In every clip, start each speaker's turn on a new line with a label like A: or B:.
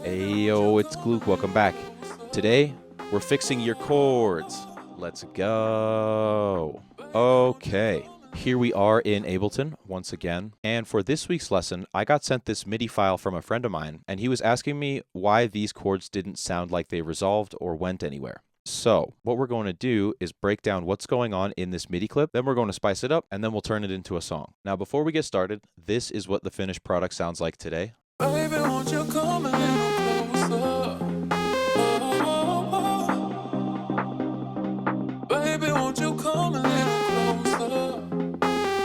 A: Ayo, it's Gluck. Welcome back. Today, we're fixing your chords. Let's go. Okay, here we are in Ableton once again. And for this week's lesson, I got sent this MIDI file from a friend of mine, and he was asking me why these chords didn't sound like they resolved or went anywhere. So what we're going to do is break down what's going on in this MIDI clip, then we're going to spice it up, and then we'll turn it into a song. Now, before we get started, this is what the finished product sounds like today. Baby, won't you come a little closer? Oh, baby, won't you come a little closer?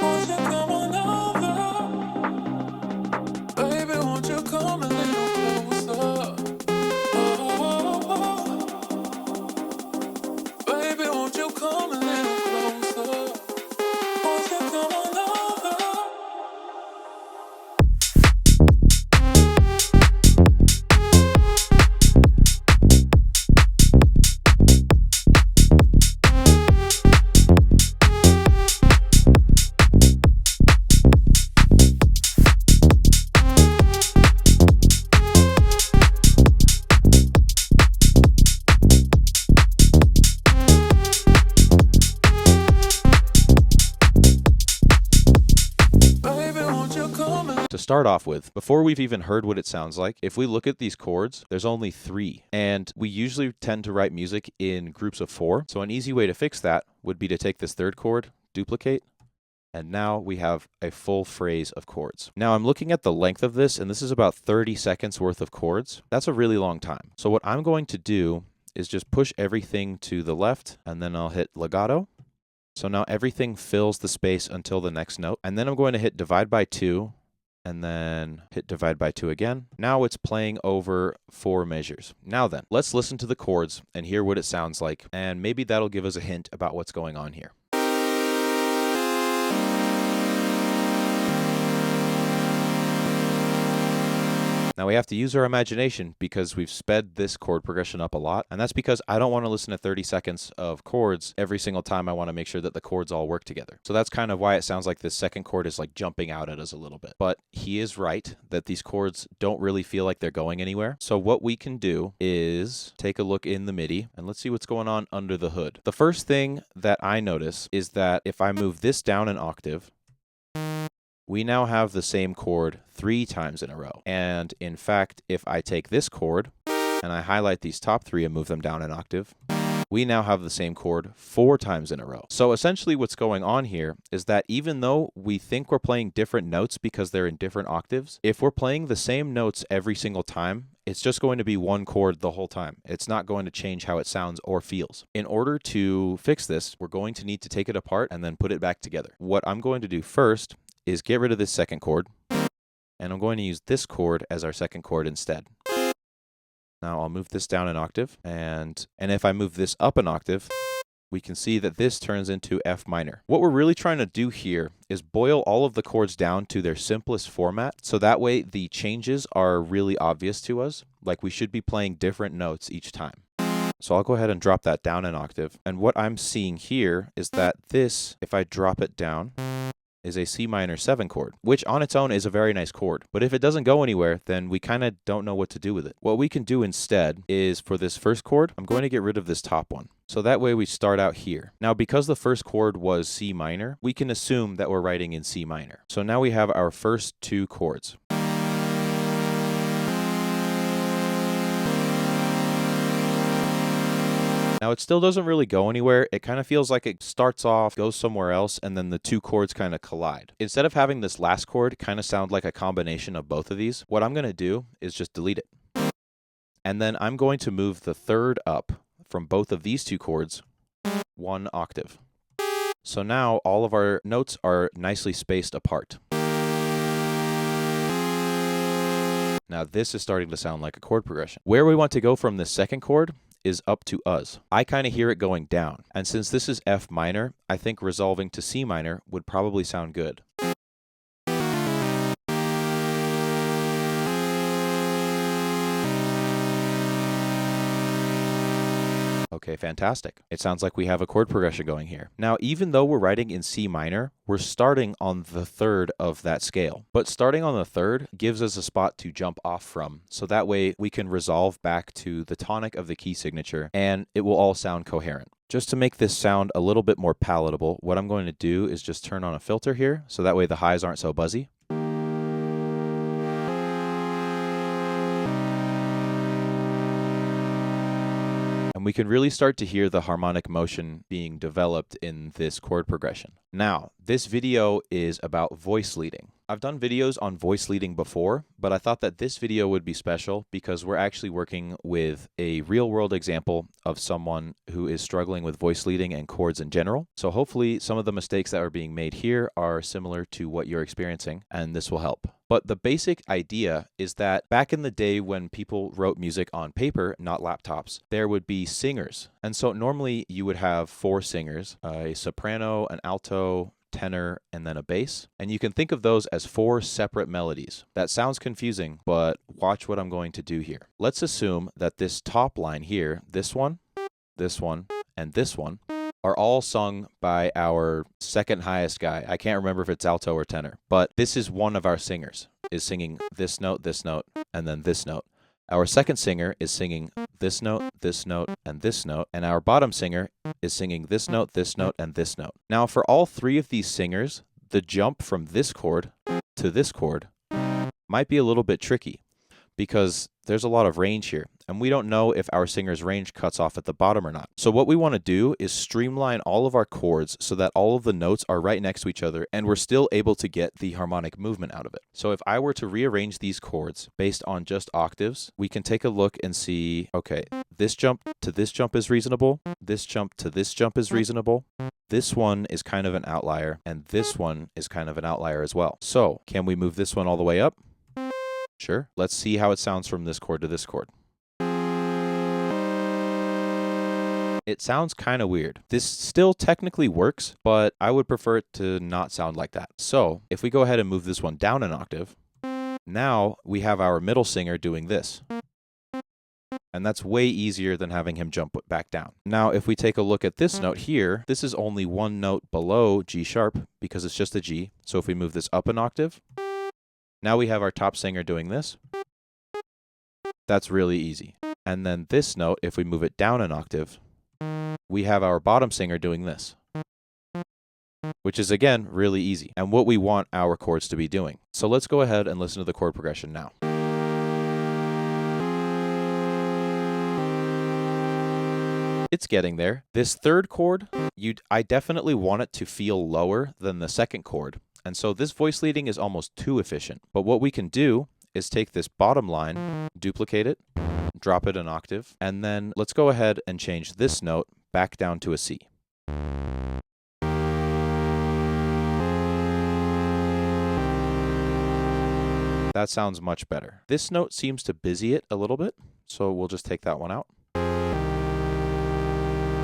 A: Won't you come on over? Baby, won't you come a little closer? Oh, baby, won't you come a little closer? Won't you come on over? To start off with, before we've even heard what it sounds like, if we look at these chords, there's only 3, and we usually tend to write music in groups of 4. So an easy way to fix that would be to take this third chord, duplicate, and now we have a full phrase of chords. Now I'm looking at the length of this, and this is about 30 seconds worth of chords. That's a really long time. So what I'm going to do is just push everything to the left, and then I'll hit legato. So now everything fills the space until the next note. And then I'm going to hit divide by 2, and then hit divide by 2 again. Now it's playing over 4 measures. Now then, let's listen to the chords and hear what it sounds like, and maybe that'll give us a hint about what's going on here. Now we have to use our imagination because we've sped this chord progression up a lot, and that's because I don't want to listen to 30 seconds of chords every single time. I want to make sure that the chords all work together. So that's kind of why it sounds like this second chord is like jumping out at us a little bit. But he is right that these chords don't really feel like they're going anywhere. So what we can do is take a look in the MIDI and let's see what's going on under the hood. The first thing that I notice is that if I move this down an octave, we now have the same chord 3 times in a row. And in fact, if I take this chord and I highlight these top 3 and move them down an octave, we now have the same chord 4 times in a row. So essentially what's going on here is that even though we think we're playing different notes because they're in different octaves, if we're playing the same notes every single time, it's just going to be one chord the whole time. It's not going to change how it sounds or feels. In order to fix this, we're going to need to take it apart and then put it back together. What I'm going to do first is get rid of this second chord, and I'm going to use this chord as our second chord instead. Now I'll move this down an octave, and if I move this up an octave, we can see that this turns into F minor. What we're really trying to do here is boil all of the chords down to their simplest format, so that way the changes are really obvious to us, like we should be playing different notes each time. So I'll go ahead and drop that down an octave, and what I'm seeing here is that this, if I drop it down, is a C minor 7 chord, which on its own is a very nice chord. But if it doesn't go anywhere, then we kind of don't know what to do with it. What we can do instead is for this first chord, I'm going to get rid of this top one. So that way we start out here. Now, because the first chord was C minor, we can assume that we're writing in C minor. So now we have our first 2 chords. Now it still doesn't really go anywhere. It kind of feels like it starts off, goes somewhere else, and then the 2 chords kind of collide. Instead of having this last chord kind of sound like a combination of both of these, what I'm going to do is just delete it. And then I'm going to move the third up from both of these 2 chords 1 octave. So now all of our notes are nicely spaced apart. Now this is starting to sound like a chord progression. Where we want to go from this second chord is up to us. I kind of hear it going down. And since this is F minor, I think resolving to C minor would probably sound good. Okay, fantastic. It sounds like we have a chord progression going here. Now, even though we're writing in C minor, we're starting on the third of that scale. But starting on the third gives us a spot to jump off from. So that way we can resolve back to the tonic of the key signature and it will all sound coherent. Just to make this sound a little bit more palatable, what I'm going to do is just turn on a filter here, so that way the highs aren't so buzzy. And we can really start to hear the harmonic motion being developed in this chord progression. Now, this video is about voice leading. I've done videos on voice leading before, but I thought that this video would be special because we're actually working with a real-world example of someone who is struggling with voice leading and chords in general. So hopefully some of the mistakes that are being made here are similar to what you're experiencing, and this will help. But the basic idea is that back in the day when people wrote music on paper, not laptops, there would be singers. And so normally you would have 4 singers, a soprano, an alto, tenor, and then a bass. And you can think of those as 4 separate melodies. That sounds confusing, but watch what I'm going to do here. Let's assume that this top line here, this one, and this one, are all sung by our second highest guy. I can't remember if it's alto or tenor, but this is one of our singers, is singing this note, and then this note. Our second singer is singing this note, and this note, and our bottom singer is singing this note, and this note. Now, for all 3 of these singers, the jump from this chord to this chord might be a little bit tricky because there's a lot of range here, and we don't know if our singer's range cuts off at the bottom or not. So what we want to do is streamline all of our chords so that all of the notes are right next to each other and we're still able to get the harmonic movement out of it. So if I were to rearrange these chords based on just octaves, we can take a look and see, okay, this jump to this jump is reasonable, this jump to this jump is reasonable, this one is kind of an outlier, and this one is kind of an outlier as well. So can we move this one all the way up? Sure. Let's see how it sounds from this chord to this chord. It sounds kind of weird. This still technically works, but I would prefer it to not sound like that. So if we go ahead and move this one down an octave, now we have our middle singer doing this. And that's way easier than having him jump back down. Now, if we take a look at this note here, this is only one note below G sharp because it's just a G. So if we move this up an octave, now we have our top singer doing this. That's really easy. And then this note, if we move it down an octave, we have our bottom singer doing this, which is, again, really easy and what we want our chords to be doing. So let's go ahead and listen to the chord progression now. It's getting there. This third chord, I definitely want it to feel lower than the second chord. And so this voice leading is almost too efficient. But what we can do is take this bottom line, duplicate it, drop it an octave, and then let's go ahead and change this note back down to a C. That sounds much better. This note seems to busy it a little bit, so we'll just take that one out.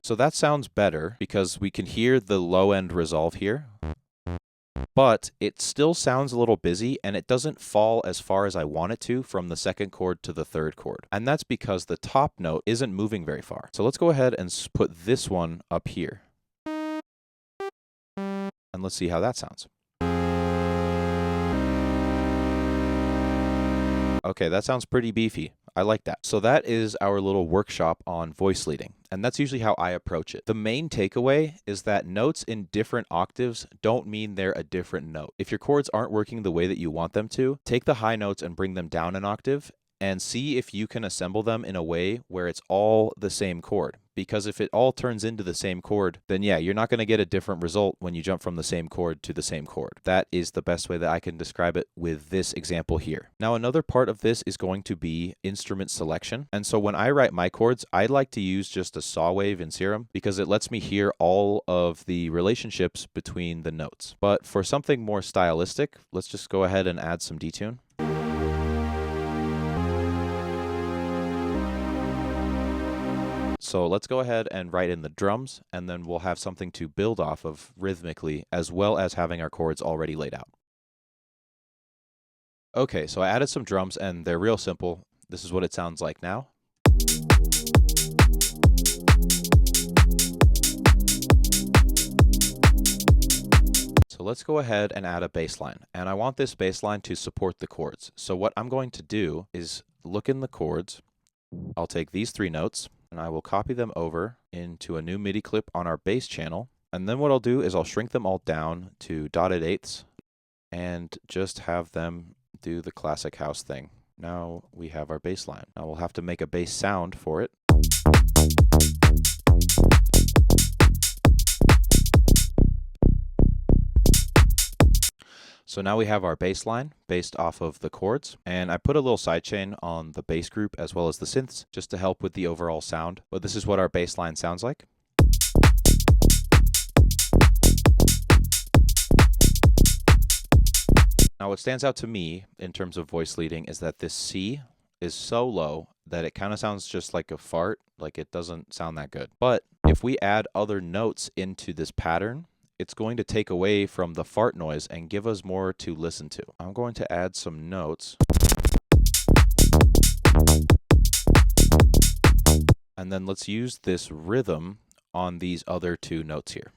A: So that sounds better because we can hear the low end resolve here. But it still sounds a little busy and it doesn't fall as far as I want it to from the second chord to the third chord. And that's because the top note isn't moving very far. So let's go ahead and put this one up here. And let's see how that sounds. Okay, that sounds pretty beefy. I like that. So that is our little workshop on voice leading, and that's usually how I approach it. The main takeaway is that notes in different octaves don't mean they're a different note. If your chords aren't working the way that you want them to, take the high notes and bring them down an octave and see if you can assemble them in a way where it's all the same chord. Because if it all turns into the same chord, then yeah, you're not going to get a different result when you jump from the same chord to the same chord. That is the best way that I can describe it with this example here. Now, another part of this is going to be instrument selection. And so when I write my chords, I like to use just a saw wave in Serum because it lets me hear all of the relationships between the notes. But for something more stylistic, let's just go ahead and add some detune. So let's go ahead and write in the drums, and then we'll have something to build off of rhythmically, as well as having our chords already laid out. Okay, so I added some drums, and they're real simple. This is what it sounds like now. So let's go ahead and add a bass line. And I want this bass line to support the chords. So what I'm going to do is look in the chords. I'll take these 3 notes and I will copy them over into a new MIDI clip on our bass channel. And then what I'll do is I'll shrink them all down to dotted eighths and just have them do the classic house thing. Now we have our bass line. Now we'll have to make a bass sound for it. So now we have our bass line based off of the chords, and I put a little sidechain on the bass group as well as the synths just to help with the overall sound. But this is what our bass line sounds like. Now what stands out to me in terms of voice leading is that this C is so low that it kind of sounds just like a fart, like it doesn't sound that good. But if we add other notes into this pattern, it's going to take away from the fart noise and give us more to listen to. I'm going to add some notes. And then let's use this rhythm on these other 2 notes here.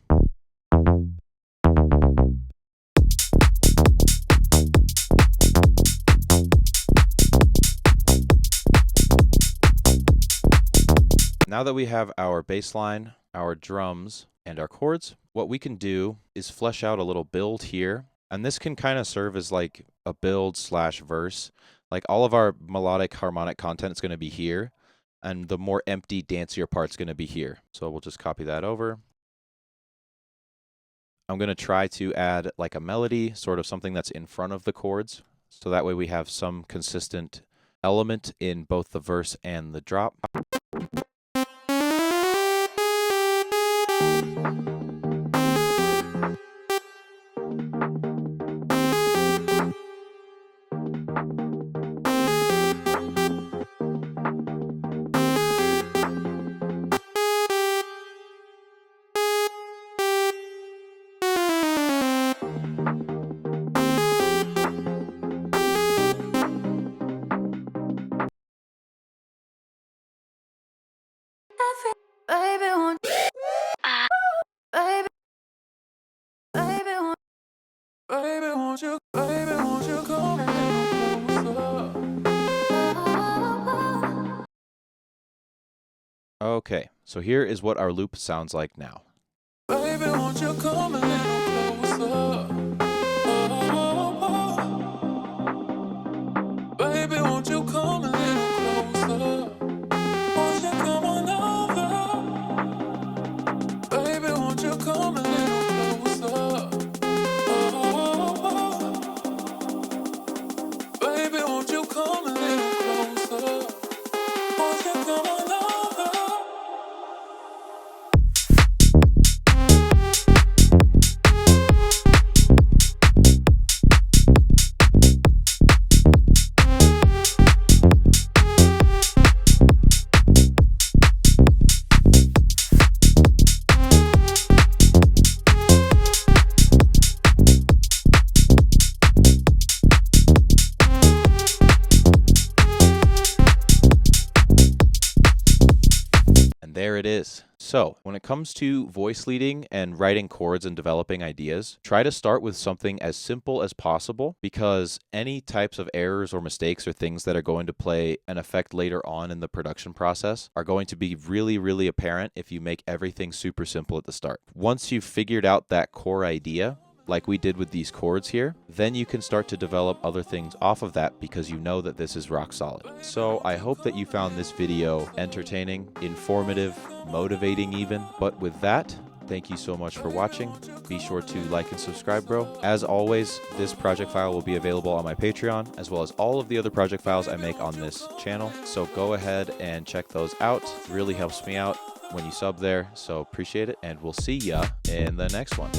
A: Now that we have our bass line, our drums, and our chords, what we can do is flesh out a little build here. And this can kind of serve as like a build / verse. Like all of our melodic harmonic content is going to be here. And the more empty, dancier part's going to be here. So we'll just copy that over. I'm going to try to add like a melody, sort of something that's in front of the chords. So that way we have some consistent element in both the verse and the drop. Okay, so here is what our loop sounds like now. Baby, won't you come a little closer? Baby, won't you come a little closer? Won't you come on over? Baby, won't you come a little closer? Baby, won't you come a little closer? Won't you come on over? There it is. So when it comes to voice leading and writing chords and developing ideas, try to start with something as simple as possible, because any types of errors or mistakes or things that are going to play an effect later on in the production process are going to be really, really apparent if you make everything super simple at the start. Once you've figured out that core idea, like we did with these chords here, then you can start to develop other things off of that because you know that this is rock solid. So I hope that you found this video entertaining, informative, motivating even. But with that, thank you so much for watching. Be sure to like and subscribe, bro. As always, this project file will be available on my Patreon, as well as all of the other project files I make on this channel. So go ahead and check those out. It really helps me out when you sub there, so appreciate it, and we'll see ya in the next one.